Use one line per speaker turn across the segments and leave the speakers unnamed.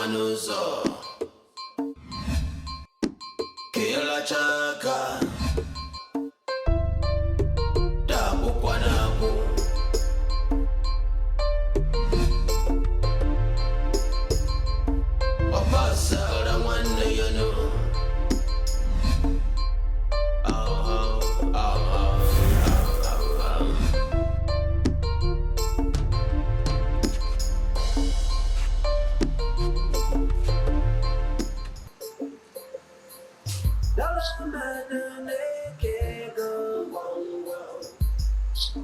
manuso Kila chaka Dabu kwa dabu Wabasa ora mwane yono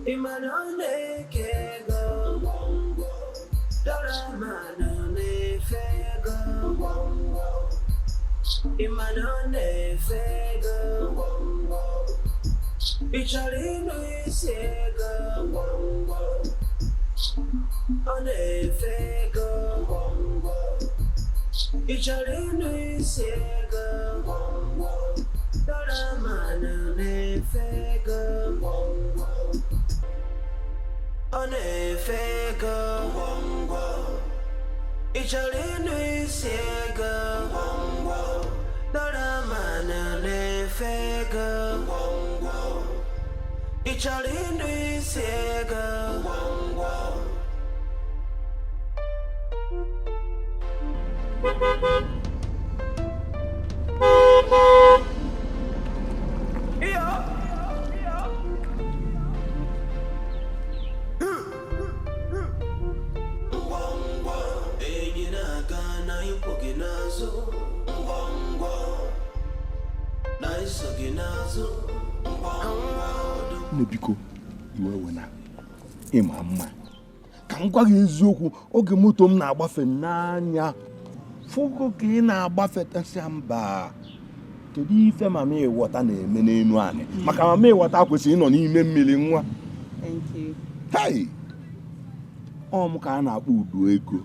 Imanone kego Dora manone fego Imanone fego Icharino isego One fego Icharino isego Dora manone fego Onefego Ichalinu isego Doramana nefego Ichalinu isego
Nebiko, iwe wena ịma mma ka m gwa gị eziokwu oge moto m na-agbafe n'anya fugo ka ị na-agbafe tasịa mba kedu ife mama ịwọta na-eme n'elu anyị maka mama ịwọta kwesịrị ịnọ n'ime mmiri nwa
Thank you.
Hey! M ka a na-akpọ Uduego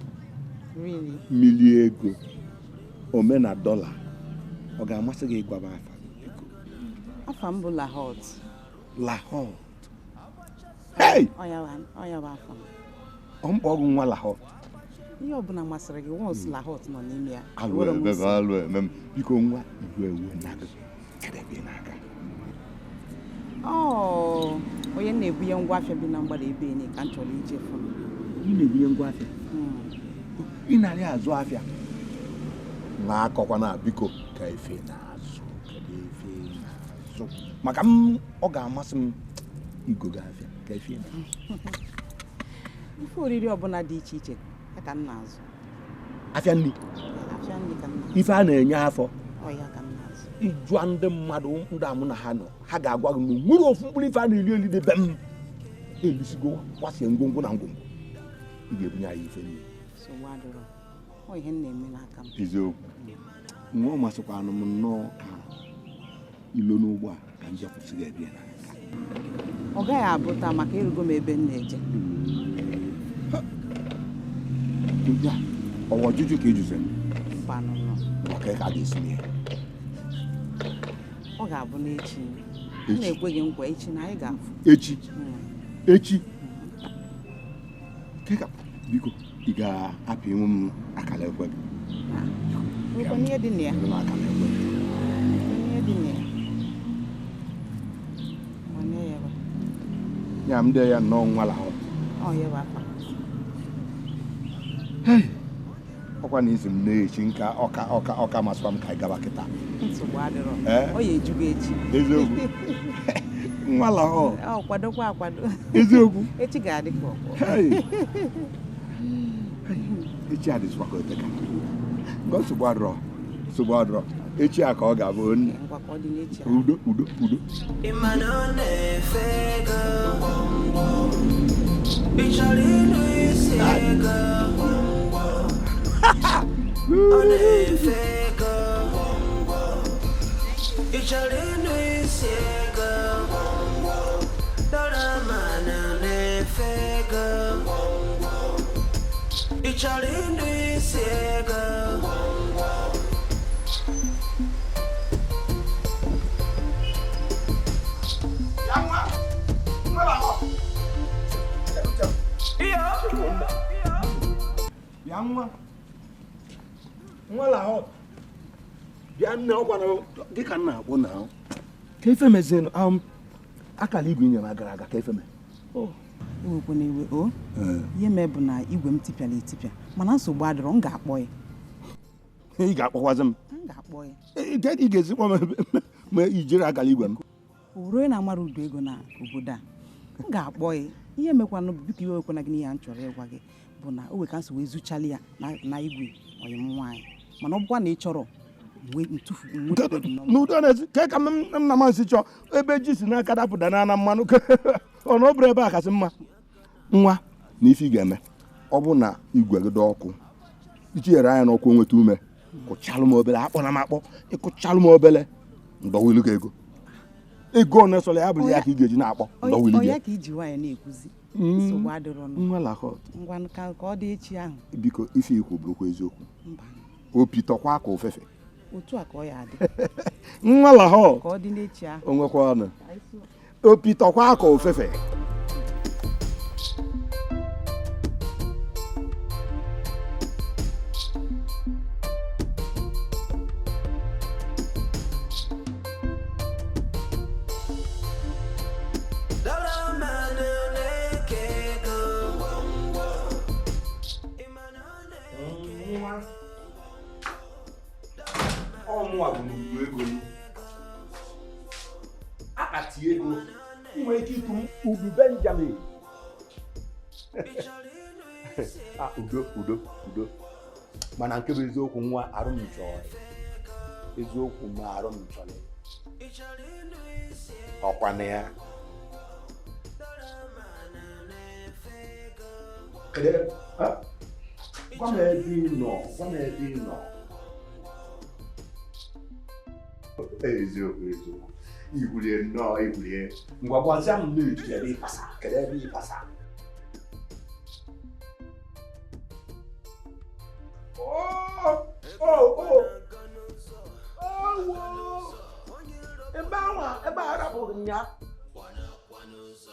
Really?
mmiri ego omena dọla ọ ga-amasị gị ịgwaba afa
Afa m bụ Lahot.
Lahot. Hey!
Oya bụ afa m.
Ọ mkpọ ọgwụ nwa Lahot.
Ihe ọbụla masịrị gị once Lahot nọ n'ime ya.
Alụ eme biko nwa iwe na-aga. Kedebe na-aga.
Onye na-ebunye ngwa afịa bi na mgbada ebe enyi ka m chọrọ ije fụ.
Ị na-ebunye ngwa afịa? Ị narị azụ afịa? Na-akọkwa na biko ka efe na-azụ. Maka m ọ ga-amasị m igoga afịa ka efe na
ife oriri ọbụla dị iche iche ka m na-azụ.
Afịa nri?
Afịa nri ka m na-azụ.
Ife a na-enye afọ?
Ọya ka m na-azụ.
Ịjụa ndị mmadụ ndị amụ na ha nọ ha ga-agwa gị na nwere ofu mkpụrụ ife a na-eli debe m elisigo gbasie ngwongwo na ngwongwo ị ga-ebunye anyị ife nri.
Nsogbu adịrọ. Ọ ihe m na-eme n'aka m.
Eziokwu nwa ọ masịkwanụ m nnọọ ka ilo n'ugbo a ka m jepụsị gị ebe na
ọ gaghị abụ taa maka ịrụgo m ebe m na-eje.
Ọwa ọjụjụ ka ejuzere
maka
ka ga-esi ya
ọ ga-abụ n'echi m na-ekwe gị nkwa echi na anyị ga-afụ
echi keka biko ị ga-apị nwe m akara ekwe gị
ihe dị na ya
ya m dee ya nnọọ nwa Lahot. Ọkwa na isi m na-echi nka ọka masịkwa m ka ị gaba kịta.
Nsogbu adịrọ. Ọ ya ejugo echi.
Eziokwu. Nwa Lahot.
Kwadokwa akwado.
Eziokwu.
Echi ga-adị ka ọkpọ.
Echi adịzịkwa ka oteka. Ngo nsogbu adịrọ. Echi a ka ọ ga-abụ onye. Udo. nwala hot bịa nne ọgwa na dịka nna akpọ na ka ife mezinụ akala igwe nyere gara aga ka ife me
ewekwana iwe o ihe mee bụ na igwe m tipịara etipịa mana nsogbu adịrọ m ga-akpọ ya
ị ga-akpọkwazi m
ga-akpọ ya
ị ga-ezikpọ m ma ijiri akala igwe m
oruo na-amara Uduego na obodo a m ga-akpọ ya ihe mekwana biko iwe wekwana gị n'ihe m chọrọ ịgwa gị bụ na o weka nso wee zuchali ya na igwe ọyị m nwaanyị mana ọ bụkwa na ị chọrọ
n'udo na-ezi ka nna m nsi chọọ ebe ji si n'aka dapụta na mmanụ ọ na ọ bụrụ ebe a kasị mma nwa na ife ị ga-eme ọ bụ na igwe gị dị ọkụ itinyere anya n'ọkụ nweta ume kụchalụ m obele akpọna m akpọ ịkụchalụ m obele ndọwilu gị ego ọ na-esola ya bụ ya ka ị ga-eji na-akpọ ndọwilu gị
ya ka iji nwaanyị na-ekwuzi nsogbu adịrọ ngwa ka ọ dị echi ahụ
biko ife ikwu bụrụkwa eziokwu opi tọkwa ka ofefe
otu a ka ọ ya adị
nwa lahọ
ka ọ dị n'echi ahụ
o nwekwa ọnụ opi tọkwa ka ofefe ọmụwa bụ n'Uduego akpati ego nwere ike ịtụ udu Benjamin udo mana nke bụ eziokwu nwa arụ m chọrọ eziokwu ma arụ m chọrọ ọkwa na ya gwa m ebe ị nọ eziokwu igwulie nnọọ igwulie ngwa gwazie m n'eji ebe ịpasa kedu ebe ịpasa ebe a rapụrụ m ya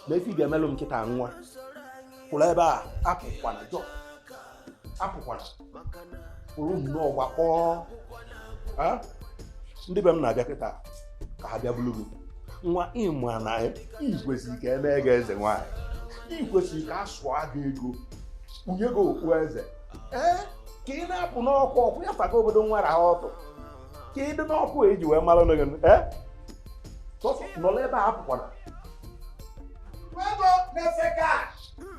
na efi ga-emelụ m nkịta nwa kwụrụ ebe a apụkwana kwụrụ m n'ọgba kpọọ ndị be m na-abịa kịta ka ha bịa bụrụ gị nwa ịma na ikwesịrị ka eme gị eze nwaanyị ikwesịrị ka a sụọ gị ego kpunye gị okpu eze ka ị na-apụ n'ọkụ ọkụ ya faga obodo nwara ha ọtụ ka ị dị n'ọkụ eji wee mara n'oge sọsọ nọla ebe a apụkwana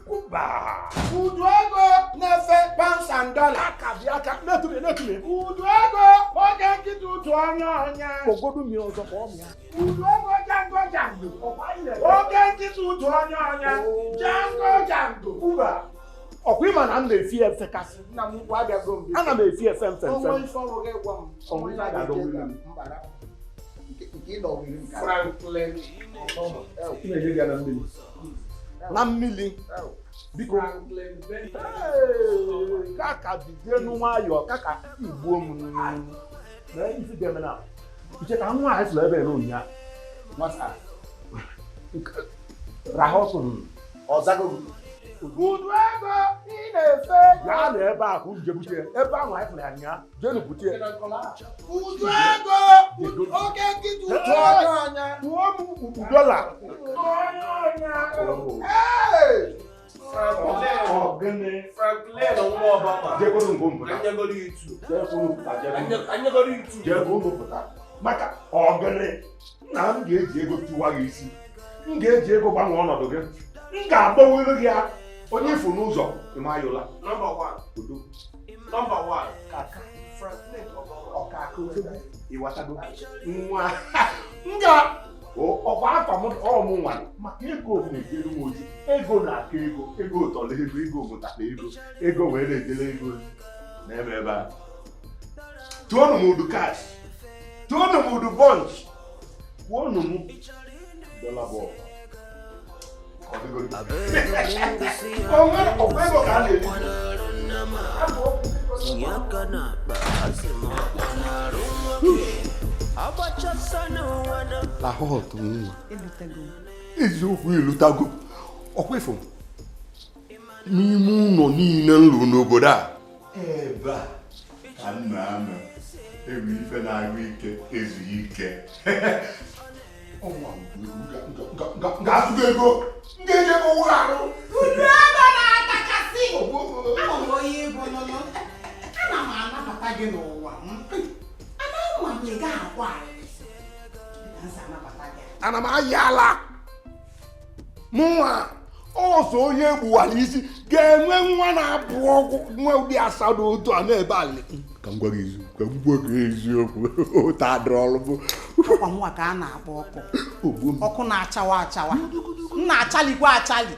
Uduego na-efe pounds and dollars.
Aka netụme
Uduego oge nkịta ụtụ ọnya
ogodu mi ọzọ ka ọ mịa
Uduego jango oge nkịta ụtụ ọnya jango
uba ọkwa ịma na m na-efi efe kasị ana m efi efe mfe
Franklin
na mmiri biko kaka bizie nwayọọ kaka igbuo m na isi ga-eme na iche ka nwa anyị sụrụ ebe ere ụnyaahụ nwata rahọtụ ọzago
Uduego ị na-efe
gaa na ebe a ka uje bute ebe ahụ anyị fụrụ ya nya jenu bute
Uduego oge nkịta ụtụ ọnya
tụọ m $1
Franklin nwa Obama
jegoro ngompụta maka ọgịnị na m ga-eji ego tiwa gị isi m ga-eji ego gbanwee ọnọdụ gị m ga-agbanwelu gị ya onye ifu n'ụzọ ịmayụla
Number one
ịwatago nwa m ga ọkwa afọ ọmụ nwa maka ego na-ejere m ozi ego na-aka ego ụtọrọ ego mụtara ego wee na-ejere ego na-eme ebe a tụọnụ m udu kash tụọnụ m udu bọnch kwụọnụ m dọla bọọlụ ọkwa ego ka a na-eri lahọtụ nwa eziokwu elutago ọkwa ifo n'ime ụlọ niile nlụ n'obodo a ebe a ka Anna, every even I week is ike. Oh, gas go. Get your water. Ana m ayala mụnwa ọsọ onye gbuwara isi ga-enwe nwa na-abụ ọgwụ nwe ụdị asado otu a n'ebe a ka m gwa gị eziokwu ka m gwa gị eziokwu ụta adịrọlụ bụ
ọkwa nwa ka a na-akpọ ọkụ na-achawa achawa m na-achalikwa achali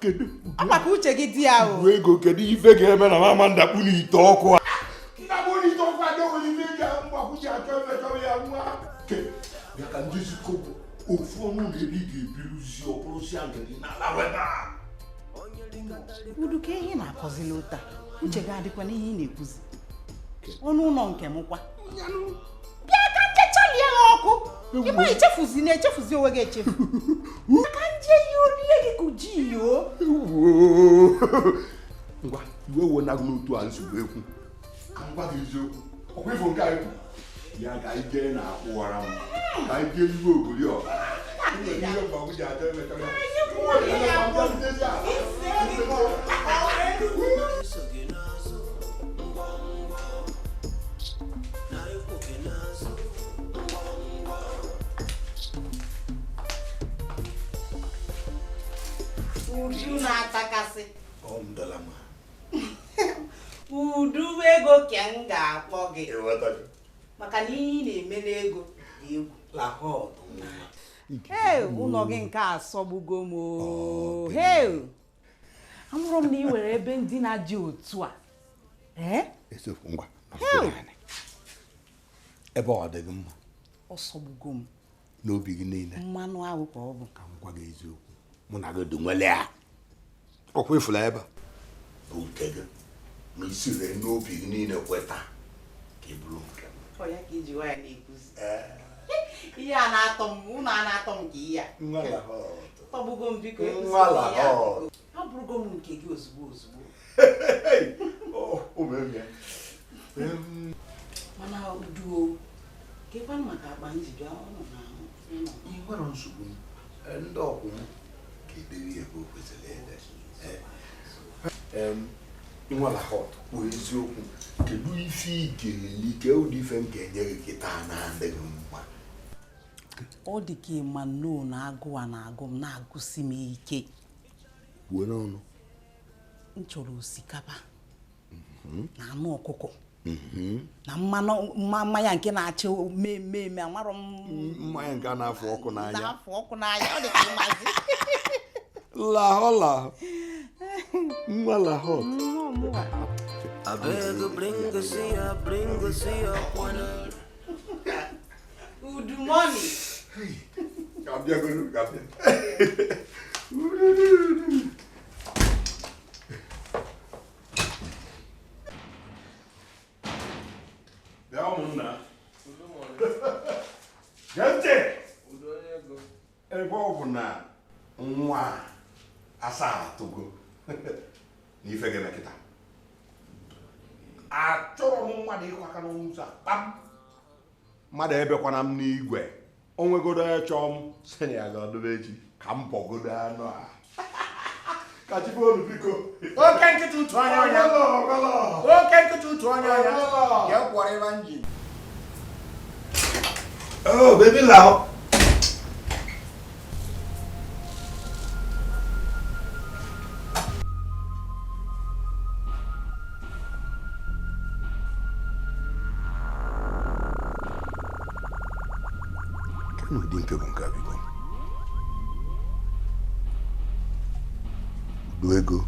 kedu
maka uche gị di ya o
ego kedu ife ga-eme na mama ndakpu n'ite ọkụ a ndakpu n'ite ọkụ a dịghị ife ga mgbakwuchi achọ emechọrọ ya nwa ya ka ndị zikọ ofu ọnụ na-eri ga-ebiruzi ọbụrụzi a nke dị n'ala weba
udu ka ihe na-akọzili ụta uche gị adịkwa n'ihe ị na-ekwuzi ọnụ ụlọ nke m kwa bịa ka nkechalie ha ọkụ ịma echefuzi onwe gị echefu ka nje ihe orie gị ka ji yo
ngwa iwe wonago n'otu a nsogbu ekwu ka m gwa gị eziokwu ọkwa ifo nke anyị ya ka anyị jee na-akwụwara m ka anyị jee iwe ogori ọbara ihe mgbanwe ji achọ emechara
Udu na-atakasị udu ego ka m ga-akpọ gị maka na ihe ị na-eme n'ego dị egwu ụlọ gị nke asọgbugo m amụrụ m na ị nwere ebe ndị na-adị otu a
ebe ọ dịghị mma
ọ sọgbugo m
n'obi gị niile
mmanụ ahụ ka ọ bụ
ka m gwa gị eziokwu mụ na gị donwele ya ọkwa ifula ebe bụ nke gị ma isi ree n'obi gị niile kweta ka ị bụrụ nke m
ọ ya ka iji waya na-ekwuzi ihe a na-atọ m ụlọ a na-atọ m ka ihe a tọgbugo m biko abụrụgo m nke gị ozugbo mana uduo kekwanụ maka akpa njide ọnụ na
ihe nwere nsogbu ndị ọkwụ m ka edebe ya bụ kwesịrị ede nwala hot kwuo eziokwu kedu ife ị ga-eli ke ụdị ife m ga-enye gị kịta na-adịghị mma
ọ dị ka ịma nnọọ na agụwa na-agụ m na-agụsi m ike
kwuo n'ọnụ
m chọrọ osikapa na anụ ọkụkọ na mmanya nke na-acha mmemme amarọ m
mmanya nke na-afụ ọkụ n'anya
ọ dị ka ịmazi
lahọ nwa lahọ
I beg you, bring us here,
Good morning.
ebe ọ bụ na nwa asaa atụgo n'ife gị mekịta achọrọ m mmadụ ịkụ aka n'ụzọ kpam mmadụ ebekwana m n'igwe o nwegodo ya chọọ m sị na ya ga-adobe echi ka m bọgodo anụ a ka chibolu biko
oke nkịta ụtụ anya ọnya oke nkịta ụtụ anya ọnya ya kwọrọ ịba nji
oh baby lao no dinke con cabigo Uduego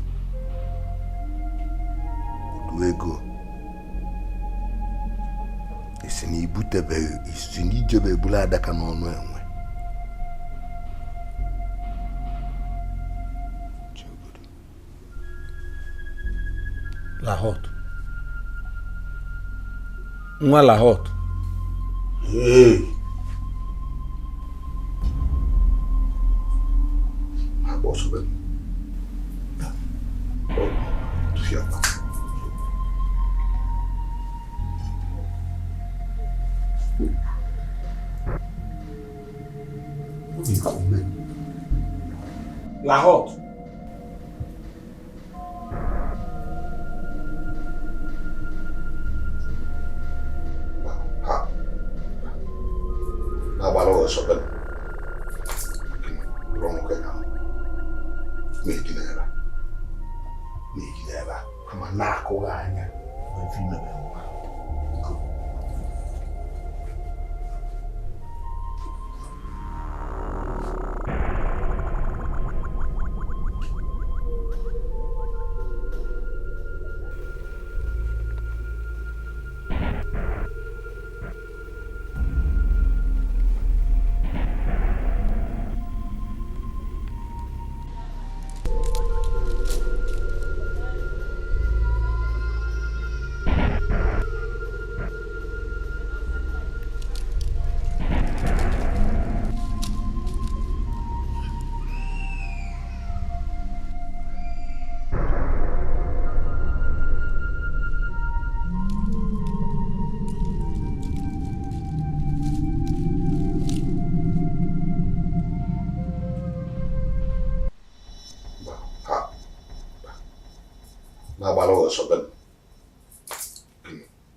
isi na ibutebeghị isi na ijebe ebula adaka n'ọnụ enwe
Lahot nwa Lahot
Lahot.
Nabalo sopan. Romo kena. Miki deba. Kama nako ganya. Mfime bemwa. Nabalo sopan.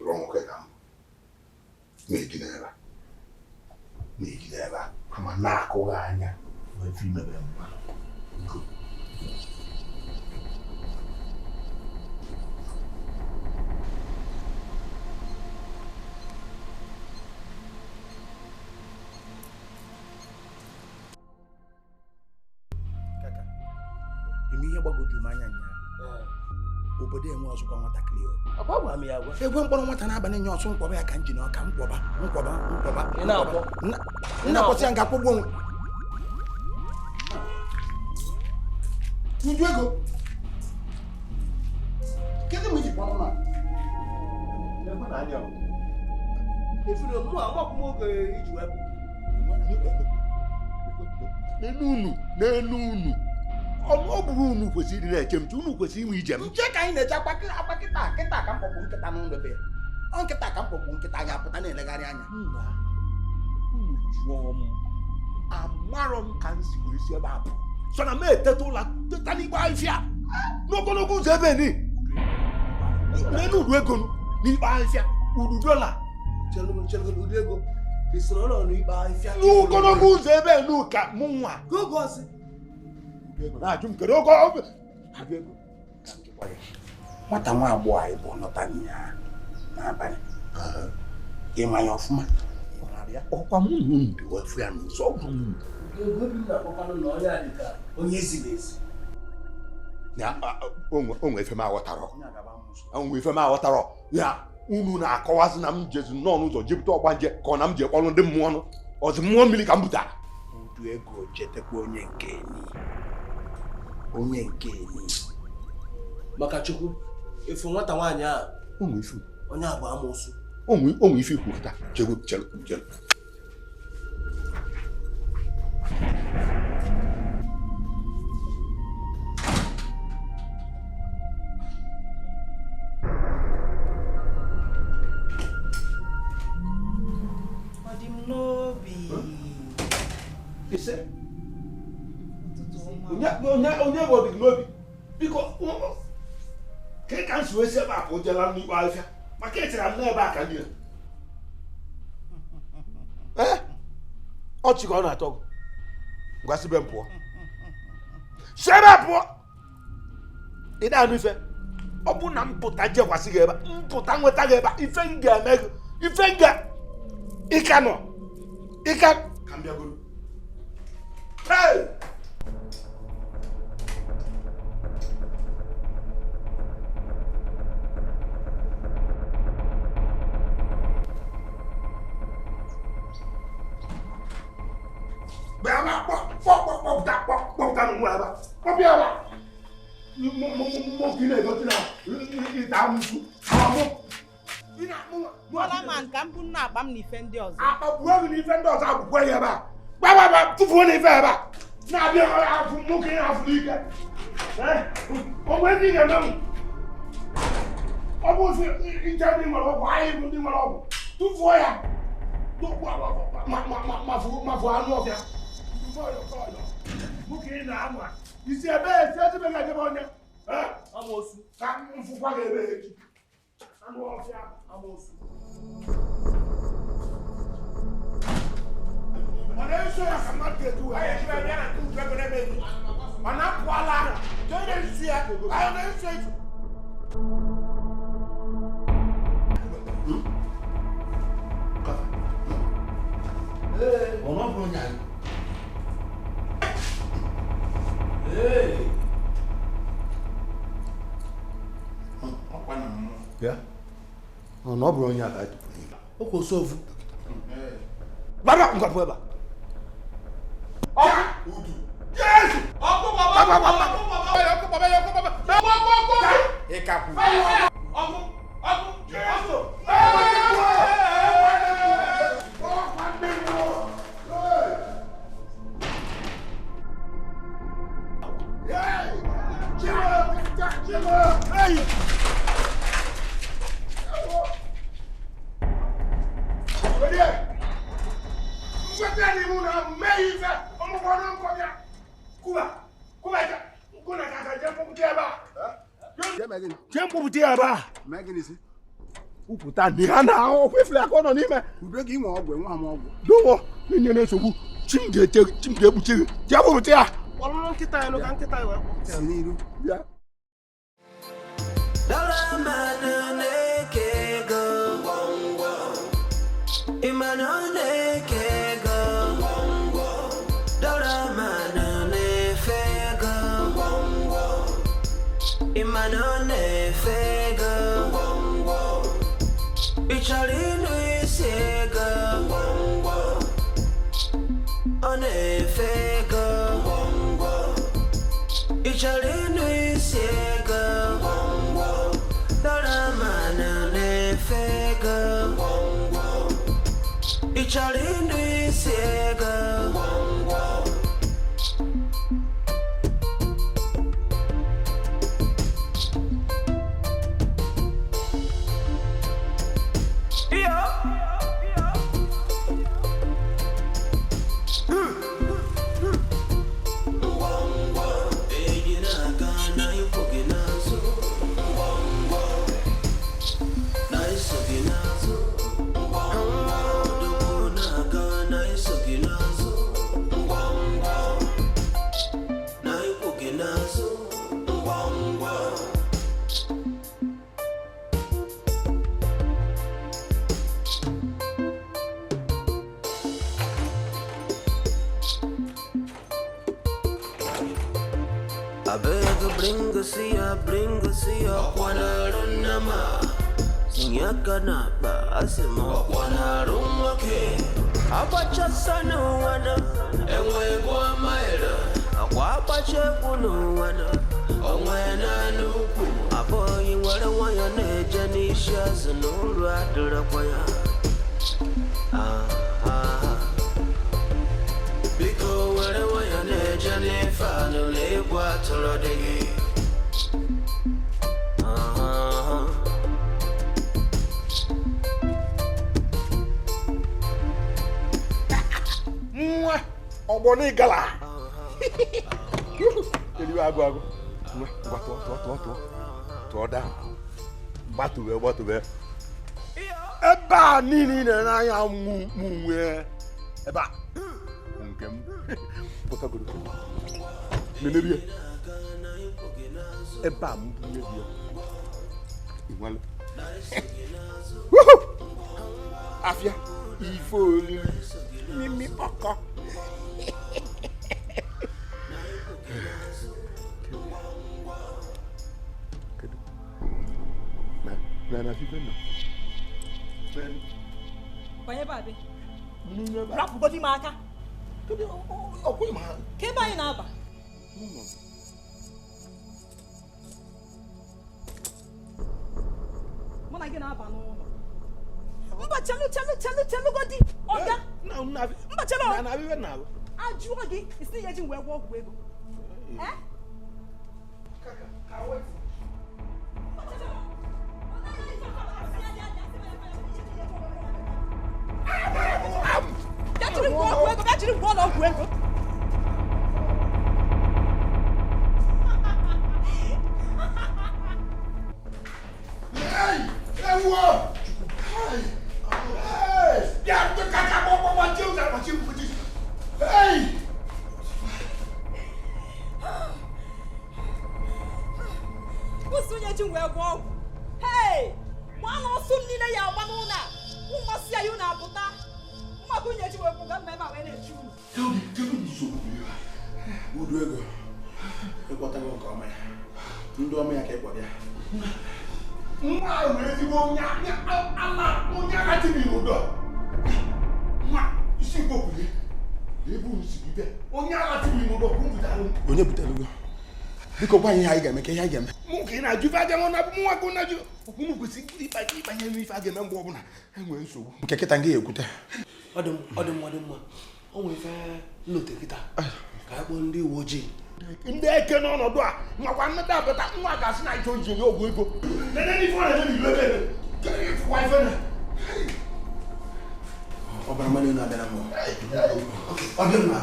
Romo kena. Miki deba. Kama nako ganya. Mfime bemwa.
Imi gbagoju manya nya. Obodo enwe ọzụkwa nwatakịrị o.
Akwa gwa m ya gwa.
Egwe mkpọrọ nwata n'abalị nye ọsụ nkwọba ya ka njin ọka nkwọba.
Ị na-akpọ?
Nna kwụsị ya nga akwụgwọ onwe. Uduego. Kedu mgbe iji kpọrọ na?
Ebe na anya.
Efuru mụ amakwụ m oge iji wepụ.
N'elu unu. Ọ bụrụ unu kwesịrị na-eche m, unu kwesịrị inwe ije m.
Nche ka anyị na-eche akpa kịta ka mkpọgbu nkịta n'ụlọ be ya. Ọ nkịta ka mkpọgbu nkịta anyị apụta na-elegharị anya.
Nna, unu jụọ m. Amarọ m ka m si wee si ebe a pụ. So na m eteta ụla teta n'igbe ahịfịa. N'ogologo ụzọ ebe ni. N'elu Uduego n'ikpe ahịfịa. Ududola.
Chelụ Uduego. Isi n'ụlọ n'ikpe ahịfịa.
N'ogologo ụzọ ebe nu ka mụ nwa.
Gogo ọsị.
Na-ajụ m kedu ogo
Nwata nwa agbọghọ anyị bụ nọta ya n'abalị. Ịmanya ọfụma.
ọkwa mụ na unu dị wefu ya n'ụzọ ọgwụ m.
Uduego bi na-akpọkwanụ na onye a dị ka onye ziri ezi.
Onwe ife m aghọtarọ. Onwe ife m aghọtarọ. Ya unu na-akọwazi na m jezi nnọọ n'ụzọ jepụta ọgbanje ka ọ na m ji ekpọrọ ndị mmụọ nụ. Ọzi mmụọ mmiri ka m buta.
Uduego chetekwa onye nke enyi.
Maka Chukwu, efu nwata nwaanyị a,
Onwe ife.
onye a bụ amụsụ.
Onwe ife ikwu taa. Chelu.
Ọ dị m n'obi.
Ise. Onye bụ ọdịgị n'obi. Biko, ka m si wee si ebe a ka o jela n'ikpe ahịfịa. Maka echere m n'ebe a ka ndị ọchị ka ọ na-atọ gị. Ngwasị be m pụọ. Si ebe a pụọ. Ị na-anụ ife. Ọ bụ na m pụta jekwasị gị ebe a. M pụta nweta gị ebe a. Ife m ga-eme gị. Ife m ga. Ịka nọ. Ịka. Ka m bịagoro. Hey!
Ọla ka m bụ nna akpa m n'ife ndị ọzọ.
Akpagbuo gị n'ife ndị ọzọ agbụgbọ ya ebe a. Gbababa tụfuo n'ife ebe a. Na-abịa afụ nwoke ya afụ n'ike. Onwe ndị ga-eme m. Ọ bụ ofe ije ndị nwere ọgwụ, anyị bụ ndị nwere ọgwụ. Tụfuo ya. Mafu anụ ọbịa. Nwoke ị na-ama
Isi ebe esi be ga je bonye.
Amosu.
Ka mfukwa ga ebe eji. Anu ofia amosu. Ana eso ya kamate tu. Aye ki be na tu be na be. Ana kwala. Je ne sia. Aye na eso.
Ọ̀nà bùrọ̀ nyà ní. Ọ̀nà bùrọ̀ nyà ká ètò.
O kò sóòfù.
Bàbá nǹkan fún ẹ bá.
Udu. Yes!
Ọkọ bàbá.
Ikapu.
Ọkọ.
Yes!
Jembo butiaba. Uputa ni ana ahụ kwefere aka ọ nọ n'ime.
Uduego inwe ọgwụ enwe ha ọgwụ.
Dowo nye na-esogbu chim ga-egbuchi gị. Jembo buti ya.
Ọlụlụ nkịta ya ka nkịta ya wee kpọpụta
n'iru.
Ya.
Bring a Kwanarunama. Sinyakanaba, Asimo, Kwanarumake. Abacha Sanuana, and we go a mile. Aquapache Punuana, Owena Nuku. A boy in what a wire, Janishas, and all rather a choir. Because what a wire, Janifa, no labor to the
Ọgbọnị gala. Kedu agụ. Ngwa tụọ da. Gbatụbe. Ebe a niile na-anya mụ nwee. Ebe a. Nke m. Pụtagoro. Menebie. Ebe a m bunye bie. Inwale. Afia. Ifo olili. Mimi ọkọ. Na fife no.
Banye ba be.
Nne ba.
Rapu godi ma aka.
Kedu okwu ma.
Ke ba anyị na-aba? Mụ na gị na-aba n'ụlọ. Mba chelu godi. Oga. Mba chelu.
Na bibe na.
Ajụọ gị isi ya ji wee gwọ ọgwụ ego.
Ka wait.
Bịa jiri gwọ ọgwụ ego.
ji wee gwa ọgwụ. Hey! Nwanne ọsụ niile ya agba n'ụlọ a. Mmasị ya yu na-apụta. Mmadụ onye ji wee kwụga mmemme a wee na-echi unu.
Uduego. Ịkpọtago nke ọma ya. Ndị ọma ya ka ịkpọrọ ya. Nwa ahụ ezigbo onye agha tibi n'ụdọ. Nwa isi mkpopụli. Ebu nsigide. Onye agha tibi n'ụdọ ka mbutara. Onye butere ugo. Biko gwa ihe anyị ga-eme ka ihe anyị ga-eme. Mụ ka ị na-ajụ ife aga na bụ nwa ka ọ na-ajụ. Ụkwụ kwesịrị ịbanye n'ife a ga-eme mgbe ọbụla enwere nsogbu. Nke kịta nga ekwute.
Ọ dị mma. O nwere ife nlote kịta. Ka akpọ ndị uwe ojii.
Ndị eke n'ọnọdụ a makwa nnata apụta nwa ga-asị na ịchọ nji nye ọgwụ ego. Nene n'ife ọ na-eme n'ilu ebe ịfụkwa ife na.
Ọbara mmanụ na-abịa na mmụọ. Ọbịa m na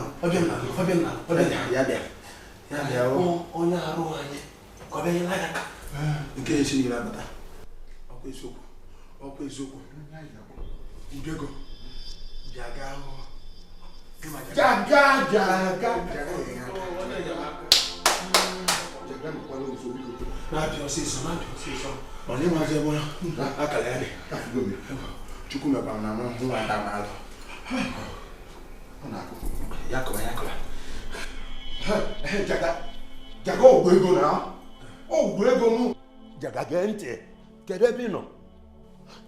onye arụ anyị ka ọ bịanyela ya aka.
Nke esi nyere abata. Ọkwa eziokwu. Uduego. Jaga.
Na-abịa ọsịsọ.
Ọ na-ịmazi ebe akara ya dị. Chukwu mekwara na mụ nwa ada ma alụ. Ọ na-akụ.
Ya kọrọ.
Jaga Uduego na. Uduego mụ. Jaga gee ntị. Kedu ebe ị nọ?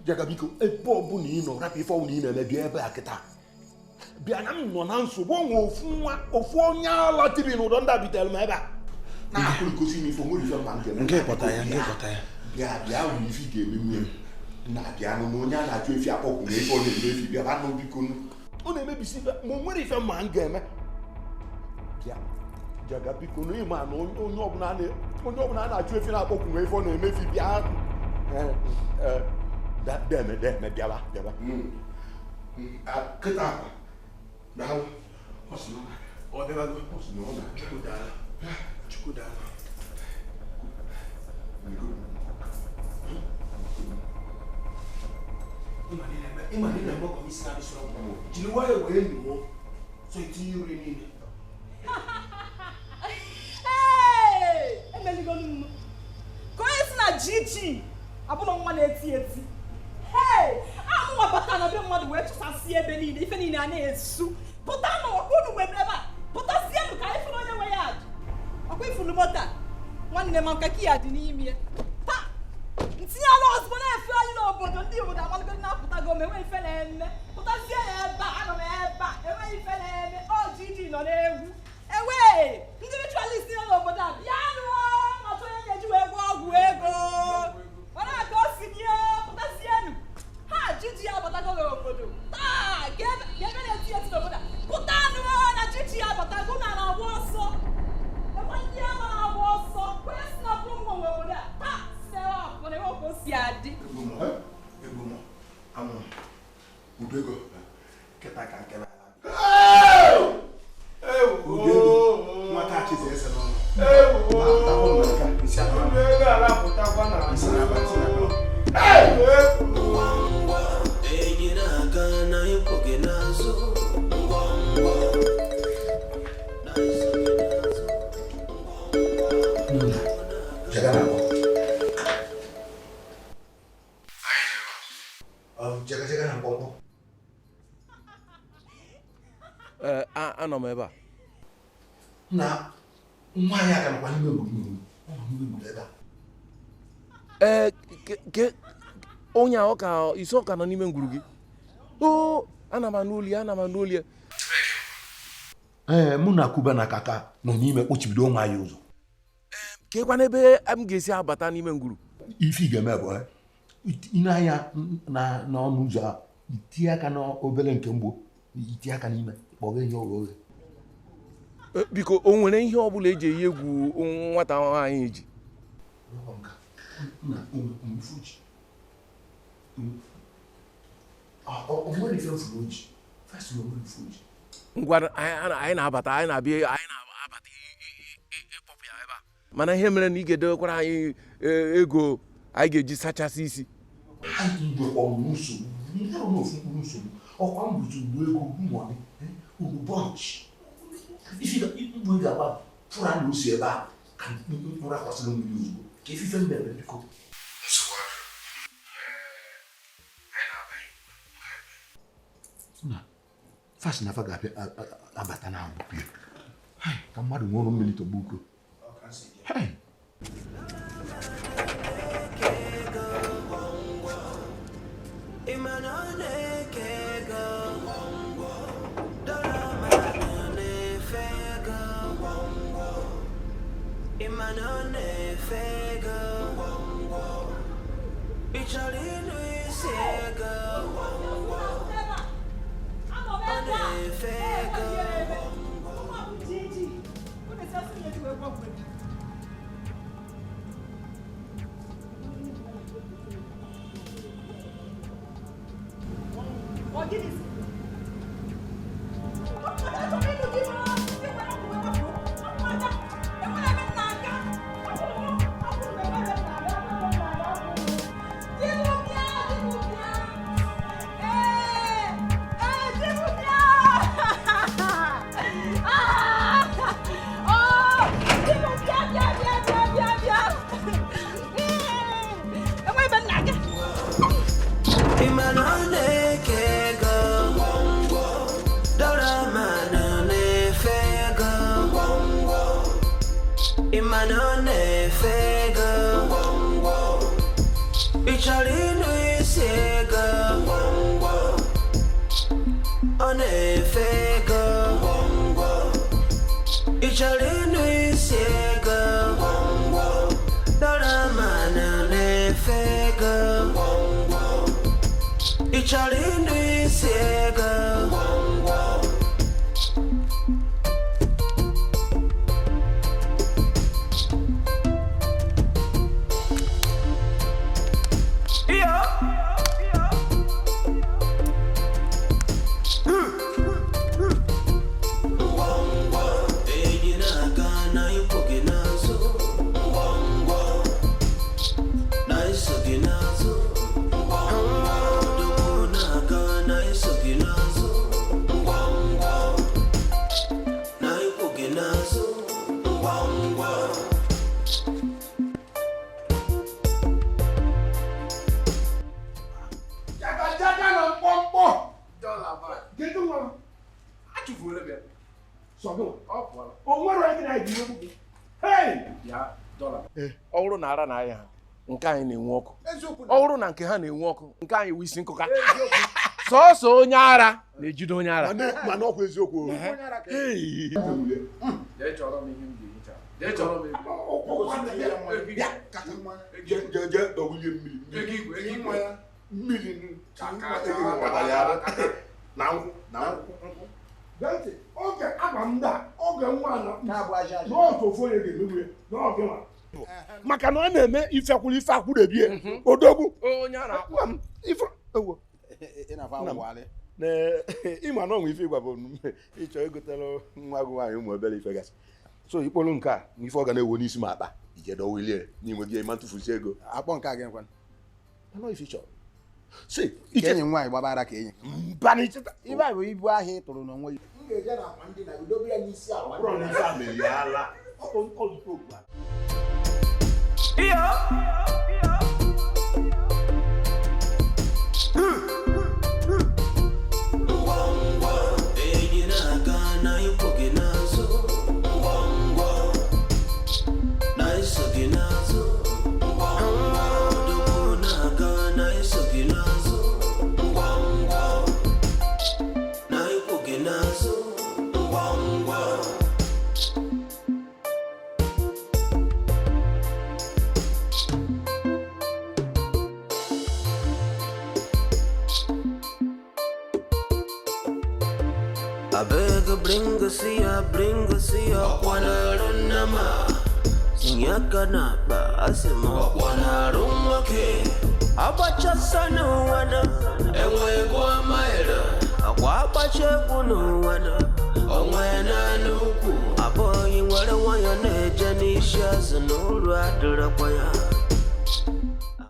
Jaga biko ebe ọbụla ị nọ rapụ ife ọbụla ị na-eme bịa ebe a kịta. Bịa na m nọ na nsogbu onwe ofu onye ala tibi n'ụdọ ndị abitere m ebe a. Na-akụ ikosi m ife onwere ife mma nke
nke ịkpọta ya.
Bịa nwere ife ị ga-eme nwere. Na-abịa na onye a na-achụ efi akpọkwụ na ife ọ na-eme efi bịa ba n'obiko ọ na-emebisi ife ma onwere ife mma m ga-eme. Bịa Jaga biko na ịma na onye ọbụla a na-achụ efi na-akpọkwụ na ife ọ na-eme efi bịa deme bịaba. Kịta akwa daalụ.
Ọ bịabago. Chukwu daalụ. Ịma dị na-eme kọmisi na-adịsị ọgwụ. Jiri nwayọọ wee nyụọ so itinye nri niile.
Emeligo nnu. Ka onye si na GG abụrụ nwa na-eti. Amụnwa bata na be mmadụ wee chụsasị ebe niile ife niile a na-esu. Pụta n'ụlọ ebe a. Pụtasienụ ka ifuru onye nwe ya adị. Ọkwa ifuru mota. Nwanne m nka ki ya dị n'ime. Taa ntinye ala ozugbo na-efe anyị n'obodo ndị obodo amalụgo na-apụtago ma enwe ife na-eme. Pụtasie ya ebe a, anọ m ebe a, enweghị ife na-eme. Ọ GG nọ n'egwu. Ndị ritualist nọ n'obodo a bịa nụọ maka onye ga-eji wee gwa ọgwụ ego. Ọ na-aka o si nye pụtasienụ. GG abatago n'obodo. Taa ga ebe na-eti n'obodo a. Pụta nụọ na GG abatago na-agba ọsọ. Ebe ndị ama na-agba ọsọ. Onye si na bụrụ nwa obodo a. Taa sewa afọ na ebe o si adị.
Egbomo. Amụ. Uduego. Kịta ka nke na nwata achịzi ese n'ọnụ.
Enyi na-aga na ịkwụ gị n'azụ.
Jaga na mkpọmkpọ.
Anọ m ebe a.
Na nwaanyị aka nakwa n'ime mgbe ebe a.
Onye a isi ọka nọ n'ime ngwuru gị. Ana m anụ olu ya.
Mụ na Kuba na Kaka nọ n'ime kpochibido onwe anyị ụzọ.
Kekwa n'ebe m ga-esi abata n'ime ngwuru.
Ife ị ga-eme bụ ine anya n'ọnụ ụzọ a itinye aka n'obere nke mgbo itinye aka n'ime kpọga ihe oghe.
Biko o nwere ihe ọ bụla eji eyi egwu nwata nwaanyị eji. Ngwa anyị na-abata ịkpọpụ ya ebe a. Mana ihe mere na ị ga-edewekwara anyị ego anyị ga-eji sachasị isi.
Ọkwa mbụtụ Uduego mmụọ ugwu brọnch. Ife ga-agba fụra na osi ebe a ka nra kwasịrị mmiri ozugbo.
If you feel better, you go. Fast enough, I got a batana. Hey, come on, 1 minute to book. Hey. Ọwụrụ na ara na ahịa ha nke anyị na-enwe ọkụ ọwụrụ na nke ha na-enwe ọkụ nke anyị wisi nkụka sọọsọ onye ara na-ejide onye ara
mana ọkwa eziokwu oge agba m da oge nwa n'otu ofu onye ga-emewe n'oge nwa maka na ọ na-eme ifekwuru ife akwụrebie odogwu
onye a na-akpọ
m ife ewo ịma na ọnwa ife ịgwa bụ ịchọ egotere nwa gị nwaanyị ụmụ obere ife gasị so ikpolu nke a na ife ọ ga na-ewo n'isi m akpa ijedowelie n'inwe gị ịma ntụfusi ego
akpọ nke a gị nkwan
anọ ife chọrọ si
enyi nwaanyị gbabara ka enyi
mba na icheta
ibe a bụ ibu ahịa ị tụrụ n'onwe ya m ga-eje na akwa ndị na udobe ya n'isi akwa
bụrụ na ife a mere ya ala ọkụ
bring us here, wana runama. Sinyaka na ba asimo wana rumake. Abacha sana wana, enwe kwa maera. Akwa abacha kuno wana, onwe na nuku. Abo yingwale wanya neja nisha zanuru adura kwaya.